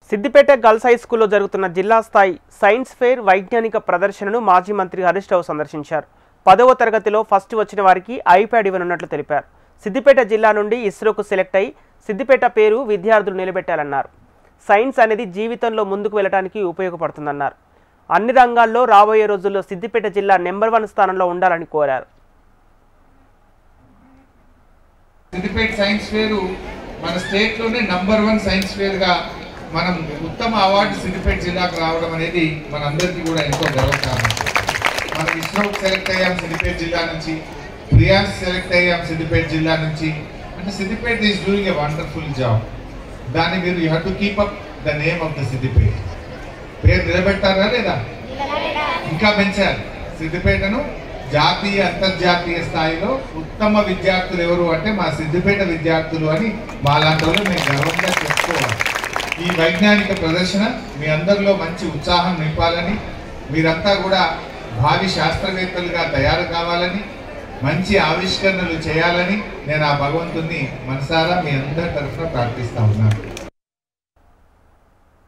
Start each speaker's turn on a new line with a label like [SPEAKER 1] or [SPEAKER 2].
[SPEAKER 1] Siddipet girls high స్కూల్లో జరుగుతున్న జిల్లా స్థాయి సైన్స్ ఫెయిర్ వైజ్ఞానిక ప్రదర్శనను మాజీ మంత్రి హరీష్ రావు సందర్శించారు. 10వ తరగతిలో ఫస్ట్ వచ్చిన వారికి ఐప్యాడ్ ఇవ్వనున్నట్లు తెలిపారు. సిద్దిపేట జిల్లా నుండి ఇస్రోకు సెలెక్ట్ అయి సిద్దిపేట పేరు విద్యార్థులు నిలబెట్టాలన్నారు. సైన్స్ అనేది జీవితంలో ముందుకు వెళ్ళడానికి ఉపయోగపడుతుందన్నారు. అన్ని రంగాల్లో రాబోయే రోజుల్లో సిద్దిపేట జిల్లా నెంబర్ 1 స్థానంలో ఉండాలని కోరారు.
[SPEAKER 2] సిద్దిపేట సైన్స్ ఫెయిర్ మన స్టేట్లోనే నంబర్ 1 సైన్స్ ఫెయిర్గా మనం ఉత్తమ అవార్డు సిద్దిపేట జిల్లాకు రావడం అనేది మనందరికీ కూడా ఎంతో గర్వకారణం. మనం ఇస్రోకి సెలెక్ట్ అయ్యాం సిద్దిపేట జిల్లా నుంచి, ప్రియాస్ సెలెక్ట్ అయ్యాం సిద్దిపేట జిల్లా నుంచి. అంటే Siddipet is doing a wonderful job. దాన్ని మీరు you have to keep up the name of the Siddipet. పేరు నిలబెట్టారా లేదా? ఇంకా పెంచాలి. సిద్దిపేటను జాతీయ అంతర్జాతీయ స్థాయిలో ఉత్తమ విద్యార్థులు ఎవరు అంటే మా సిద్దిపేట విద్యార్థులు అని మాలాంటి వాళ్ళు మేము గర్వంగా చెప్పుకోవాలి. ఈ వైజ్ఞానిక ప్రదర్శన మీ అందరిలో మంచి ఉత్సాహం నింపాలని, మీరంతా కూడా భావి శాస్త్రవేత్తలుగా తయారు కావాలని, మంచి ఆవిష్కరణలు చేయాలని నేను ఆ భగవంతుని మనసారా మీ అందరి తరఫున ప్రార్థిస్తా ఉన్నాను.